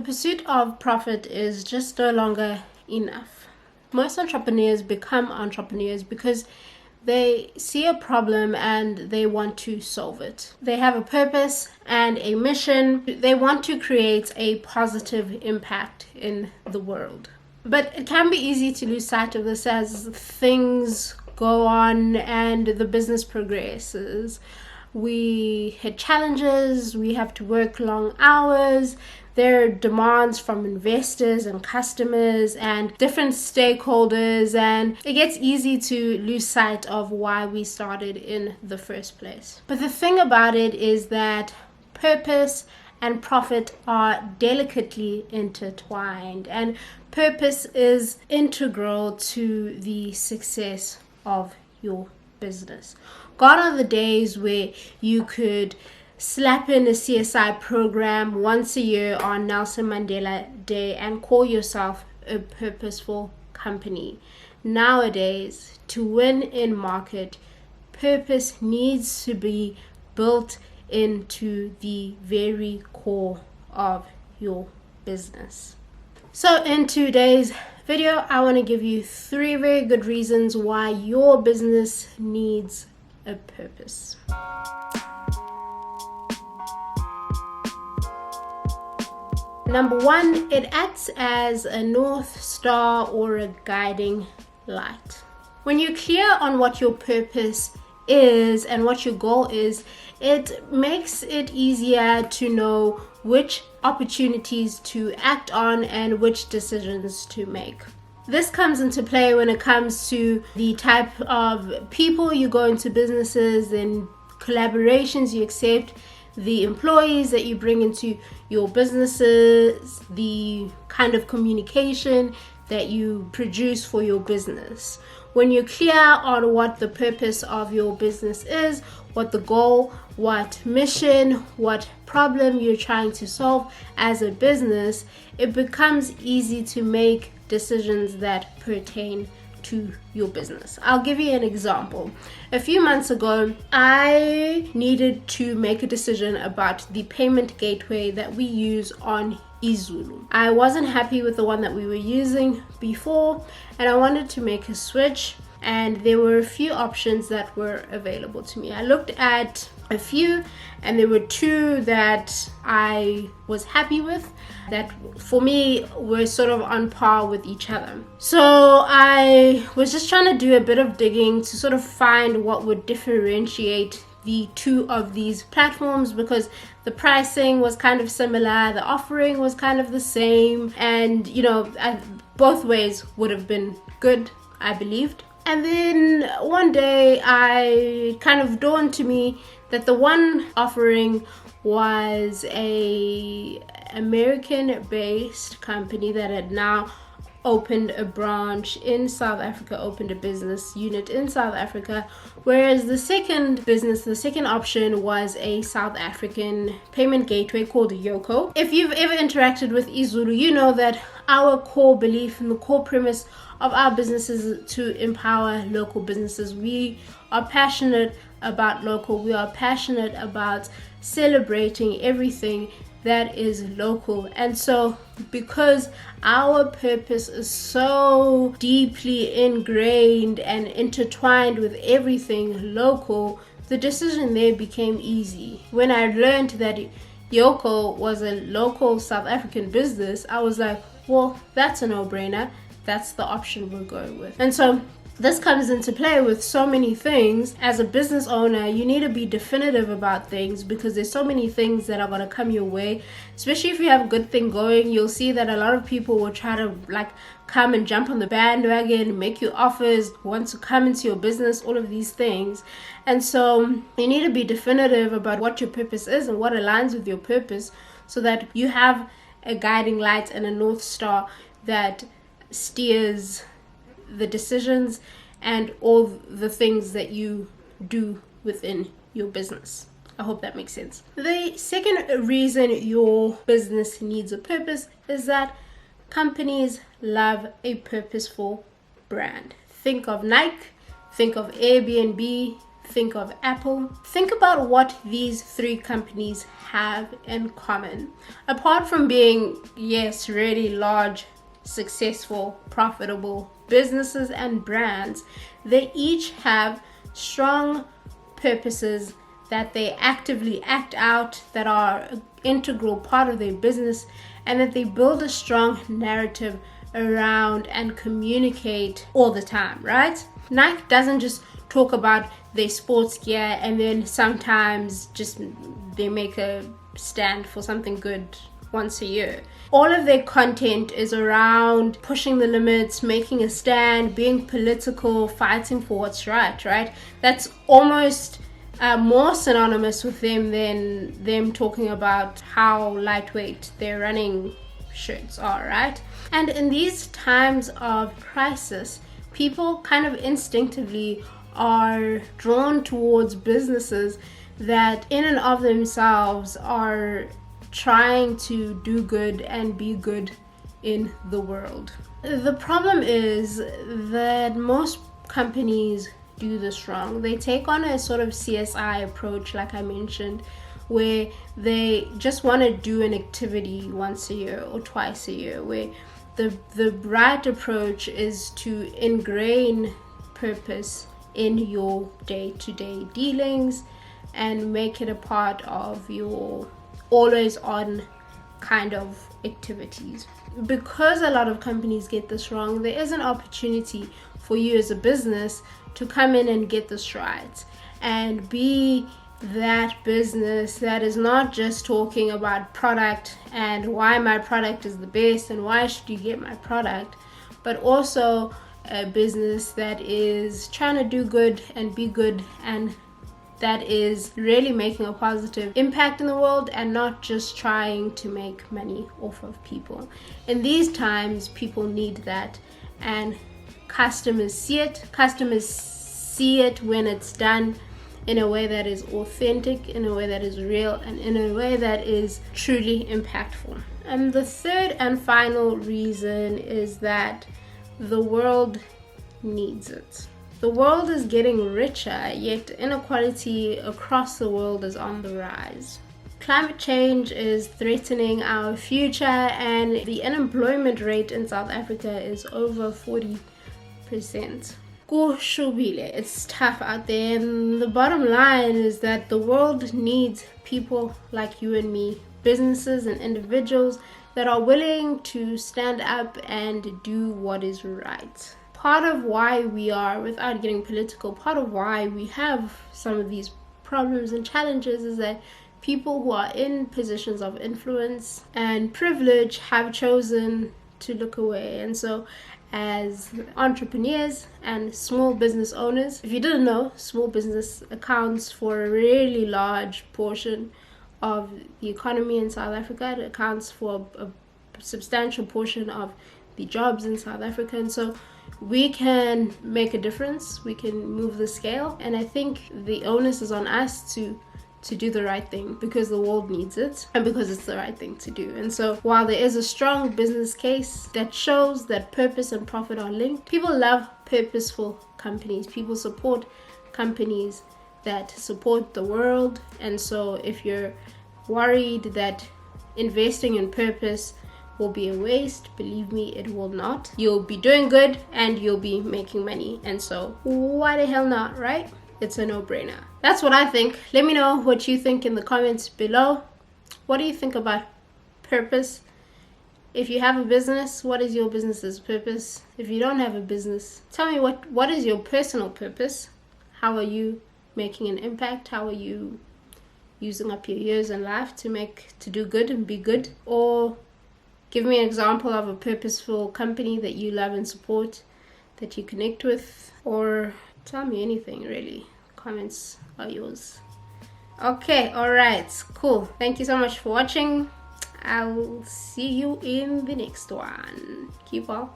pursuit of profit is just no longer enough. Most entrepreneurs become entrepreneurs because they see a problem and they want to solve it. They have a purpose and a mission. They want to create a positive impact in the world. But it can be easy to lose sight of this as things go on and the business progresses. We hit challenges, we have to work long hours, there are demands from investors and customers and different stakeholders, and it gets easy to lose sight of why we started in the first place. But the thing about it is that purpose and profit are delicately intertwined, and purpose is integral to the success of your business. Gone are the days where you could slap in a CSI program once a year on Nelson Mandela Day and call yourself a purposeful company. Nowadays, to win in market, purpose needs to be built into the very core of your business. So in today's video, I want to give you 3 very good reasons why your business needs a purpose. Number 1, it acts as a North Star or a guiding light. When you're clear on what your purpose is and what your goal is, it makes it easier to know which opportunities to act on and which decisions to make. This comes into play when it comes to the type of people you go into businesses and collaborations you accept, the employees that you bring into your businesses, the kind of communication that you produce for your business. When you're clear on what the purpose of your business is, what the goal, what mission, what problem you're trying to solve as a business, it becomes easy to make decisions that pertain to your business. I'll give you an example. A few months ago, I needed to make a decision about the payment gateway that we use on iZulu. I wasn't happy with the one that we were using before, and I wanted to make a switch, and there were a few options that were available to me. I looked at a few, and there were 2 that I was happy with, that for me were sort of on par with each other. So I was just trying to do a bit of digging to sort of find what would differentiate the 2 of these platforms, because the pricing was kind of similar, the offering was kind of the same, and both ways would have been good, I believed. And then one day it kind of dawned to me that the one offering was a American-based company that had now opened a branch in South Africa, opened a business unit in South Africa, whereas the second option was a South African payment gateway called Yoko. If you've ever interacted with iZulu, you know that our core belief and the core premise of our business is to empower local businesses. We are passionate about local. We are passionate about celebrating everything that is local. And so because our purpose is so deeply ingrained and intertwined with everything local, the decision there became easy. When I learned that Yoko was a local South African business, I was like, well, that's a no-brainer. That's the option we're going with. And so this comes into play with so many things. As a business owner, you need to be definitive about things, because there's so many things that are going to come your way. Especially if you have a good thing going, you'll see that a lot of people will try to come and jump on the bandwagon, make you offers, want to come into your business, all of these things. And so you need to be definitive about what your purpose is and what aligns with your purpose, so that you have a guiding light and a North Star that steers the decisions and all the things that you do within your business. I hope that makes sense. The second reason your business needs a purpose is that companies love a purposeful brand. Think of Nike, think of Airbnb, think of Apple. Think about what these three companies have in common. Apart from being, yes, really large, successful, profitable businesses and brands, they each have strong purposes that they actively act out, that are an integral part of their business, and that they build a strong narrative around and communicate all the time, right? Nike doesn't just talk about their sports gear and then sometimes just they make a stand for something good once a year. All of their content is around pushing the limits, making a stand, being political, fighting for what's right? That's almost more synonymous with them than them talking about how lightweight their running shirts are, right? And in these times of crisis, people kind of instinctively are drawn towards businesses that in and of themselves are trying to do good and be good in the world. The problem is that most companies do this wrong. They take on a sort of CSI approach, like I mentioned, where they just want to do an activity once a year or twice a year, where the right approach is to ingrain purpose in your day-to-day dealings and make it a part of your always on kind of activities. Because a lot of companies get this wrong, there is an opportunity for you as a business to come in and get this right and be that business that is not just talking about product and why my product is the best and why should you get my product, but also a business that is trying to do good and be good, and that is really making a positive impact in the world and not just trying to make money off of people. In these times, people need that, and customers see it. Customers see it when it's done in a way that is authentic, in a way that is real, and in a way that is truly impactful. And the third and final reason is that the world needs it. The world is getting richer, yet inequality across the world is on the rise. Climate change is threatening our future, and the unemployment rate in South Africa is over 40%. It's tough out there, and the bottom line is that the world needs people like you and me, businesses and individuals that are willing to stand up and do what is right. Part of why we are, without getting political, part of why we have some of these problems and challenges is that people who are in positions of influence and privilege have chosen to look away. And so as entrepreneurs and small business owners, if you didn't know, small business accounts for a really large portion of the economy in South Africa. It accounts for a substantial portion of the jobs in South Africa, and so we can make a difference. We can move the scale, and I think the onus is on us to do the right thing, because the world needs it and because it's the right thing to do. And so while there is a strong business case that shows that purpose and profit are linked, people love purposeful companies. People support companies that support the world. And so if you're worried that investing in purpose will be a waste, believe me, it will not. You'll be doing good and you'll be making money, and so why the hell not, right? It's a no-brainer. That's what I think. Let me know what you think in the comments below. What do you think about purpose? If you have a business, what is your business's purpose? If you don't have a business, tell me what is your personal purpose? How are you making an impact? How are you using up your years in life to do good and be good? Or give me an example of a purposeful company that you love and support, that you connect with, or tell me anything really. Comments are yours. Okay, alright, cool. Thank you so much for watching. I'll see you in the next one. Keep well.